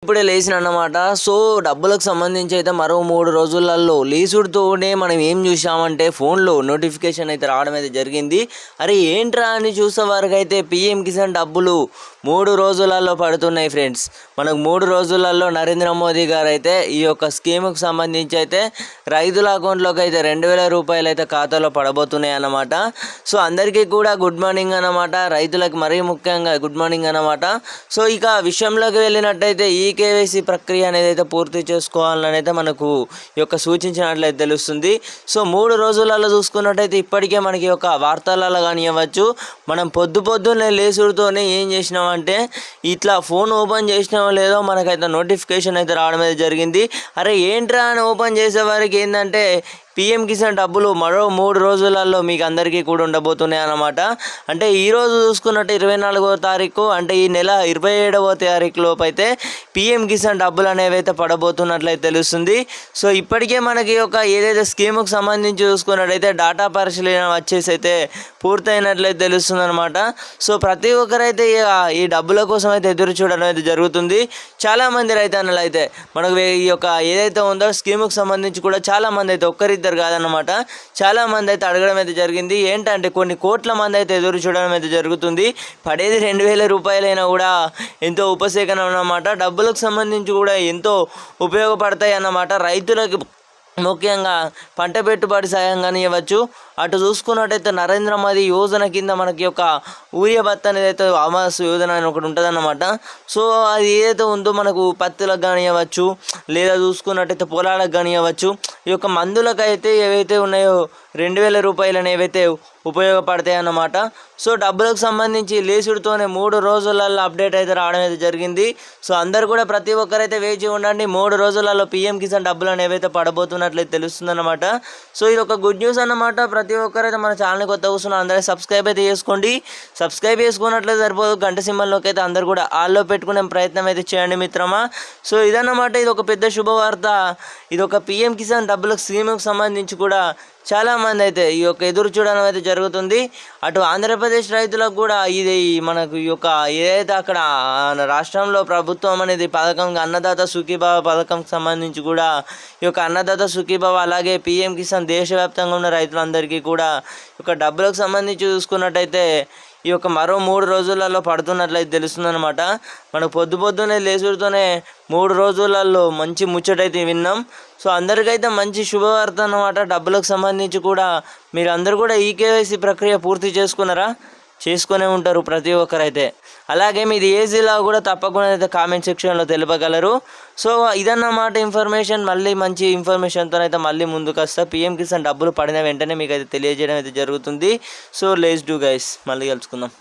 ఇప్పుడే లేచిన అన్నమాట. సో డబ్బులకు సంబంధించి అయితే మరో 3 రోజులలో లేసుడుతోనే మనం ఏం చూసామంటే ఫోన్లో నోటిఫికేషన్ అయితే రావడం అయితే జరిగింది. అరే ఏంట్రా అని చూసే వరకు అయితే పిఎం కిసాన్ డబ్బులు 3 రోజులలో పడుతున్నాయి ఫ్రెండ్స్. మనకు 3 రోజులలో నరేంద్ర మోదీ గారు అయితే ఈ యొక్క స్కీముకు సంబంధించి అయితే రైతుల అకౌంట్లోకి అయితే 2000 రూపాయలు అయితే ఖాతాలో పడబోతున్నాయి అన్నమాట. సో అందరికీ కూడా గుడ్ మార్నింగ్ అన్నమాట. రైతులకు మరీ ముఖ్యంగా గుడ్ మార్నింగ్ అన్నమాట. సో ఇక విషయంలోకి వెళ్ళినట్టయితే ఈ కేవైసీ ప్రక్రియ అనేది అయితే పూర్తి చేసుకోవాలని అయితే మనకు ఈ యొక్క సూచించినట్లయితే తెలుస్తుంది. సో 3 రోజులలో చూసుకున్నట్టయితే ఇప్పటికే మనకి ఒక వార్తలలో కానివ్వచ్చు, మనం పొద్దున్నే లేసుడుతోనే ఏం చేసినామంటే ఇట్లా ఫోన్ ఓపెన్ చేసినామో లేదో మనకైతే నోటిఫికేషన్ అయితే రావడం అయితే జరిగింది. అరే ఏంట్రా అని ఓపెన్ చేసే వారికి ఏంటంటే పిఎం కిసాన్ డబ్బులు మరో 3 రోజులలో మీకు అందరికీ కూడా ఉండబోతున్నాయి అన్నమాట. అంటే ఈరోజు చూసుకున్నట్టు 24వ తారీఖు అంటే ఈ నెల 27వ తారీఖు లోపు అయితే పిఎం కిసాన్ డబ్బులు అనేవి అయితే పడబోతున్నట్లయితే తెలుస్తుంది. సో ఇప్పటికే మనకి ఒక ఏదైతే స్కీముకు సంబంధించి చూసుకున్నట్టయితే డాటా పరిశీలన వచ్చేసి అయితే పూర్తయినట్లయితే తెలుస్తుంది అనమాట. సో ప్రతి ఒక్కరైతే ఈ డబ్బుల కోసం అయితే ఎదురు చూడడం అయితే జరుగుతుంది. చాలామంది రైతన్నలు అయితే మనకు ఈ యొక్క ఏదైతే ఉందో స్కీముకు సంబంధించి కూడా చాలామంది అయితే ఒక్కరిద్దరు కాదన్నమాట, చాలామంది అయితే అడగడం అయితే జరిగింది. ఏంటంటే కొన్ని కోట్ల మంది అయితే ఎదురు చూడడం అయితే జరుగుతుంది. పడేది 2000 రూపాయలైనా కూడా ఎంతో ఉపశమనం అన్నమాట. డబ్బులకు సంబంధించి కూడా ఎంతో ఉపయోగపడతాయి అన్నమాట. రైతులకు ముఖ్యంగా పంట పెట్టుబడి సాయం కానివ్వచ్చు, అటు చూసుకున్నట్టయితే నరేంద్ర మోదీ యోజన కింద మనకి ఒక ఊరియా భత్త అనేది అయితే ఆవాస్ యోజన అని ఒకటి ఉంటుంది అన్నమాట. సో అది ఏదైతే ఉందో మనకు పత్తులకు కానివ్వచ్చు, లేదా చూసుకున్నట్టయితే పొలాలకు కానివ్వచ్చు, ఈ యొక్క మందులకు అయితే ఏవైతే ఉన్నాయో 2000 రూపాయలు అనేవైతే ఉపయోగపడతాయి అన్నమాట. సో డబ్బులకు సంబంధించి లేసుడుతోనే 3 రోజులలో అప్డేట్ అయితే రావడం అయితే జరిగింది. సో అందరు కూడా ప్రతి ఒక్కరైతే వేచి ఉండండి. 3 రోజులలో పిఎం కిసాన్ డబ్బులు అనేవైతే పడబోతున్నట్లయితే తెలుస్తుందన్నమాట. సో ఇది ఒక గుడ్ న్యూస్ అన్నమాట. ప్రతి ఒక్కరైతే మన ఛానల్ కొత్త కూర్చున్న అందరూ సబ్స్క్రైబ్ అయితే చేసుకోండి. సబ్స్క్రైబ్ చేసుకున్నట్లయితే సరిపోదు, గంట సింబల్లోకి అయితే అందరు కూడా ఆల్లో పెట్టుకునే ప్రయత్నం అయితే చేయండి మిత్రమా. సో ఇదన్నమాట, ఇది ఒక పెద్ద శుభవార్త. ఇది ఒక పిఎం కిసాన్ డబ్బులకు స్కీముకు సంబంధించి కూడా చాలామంది అయితే ఈ యొక్క ఎదురు చూడడం అయితే జరుగుతుంది. అటు ఆంధ్రప్రదేశ్ రైతులకు కూడా ఇది మనకు ఈ యొక్క ఏదైతే అక్కడ రాష్ట్రంలో ప్రభుత్వం అనేది పథకం అన్నదాత సుఖీభావ పథకంకి సంబంధించి కూడా ఈ యొక్క అన్నదాత సుఖీభావ అలాగే పిఎం కిసాన్ దేశవ్యాప్తంగా ఉన్న రైతులందరికీ కూడా ఈ యొక్క డబ్బులకు సంబంధించి చూసుకున్నట్టయితే ఈ యొక్క మరో 3 రోజులలో పడుతున్నట్లయితే తెలుస్తుందన్నమాట. మనకు పొద్దున్నే లేచుడుతోనే 3 రోజులలో మంచి ముచ్చటైతే విన్నాం. సో అందరికైతే మంచి శుభవార్త అన్నమాట. డబ్బులకు సంబంధించి కూడా మీరు అందరూ కూడా ఈ కేవైసీ ప్రక్రియ పూర్తి చేసుకునే ఉంటారు ప్రతి ఒక్కరైతే. అలాగే మీది ఏ జిల్లా కూడా తప్పకుండా అయితే కామెంట్ సెక్షన్లో తెలుపగలరు. సో ఇదన్నమాట ఇన్ఫర్మేషన్. మళ్ళీ మంచి ఇన్ఫర్మేషన్తో అయితే మళ్ళీ ముందుకు వస్తా. పిఎం కిసాన్ డబ్బులు పడిన వెంటనే మీకు అయితే తెలియజేయడం అయితే జరుగుతుంది. సో లెట్స్ డూ గైస్, మళ్ళీ కలుసుకుందాం.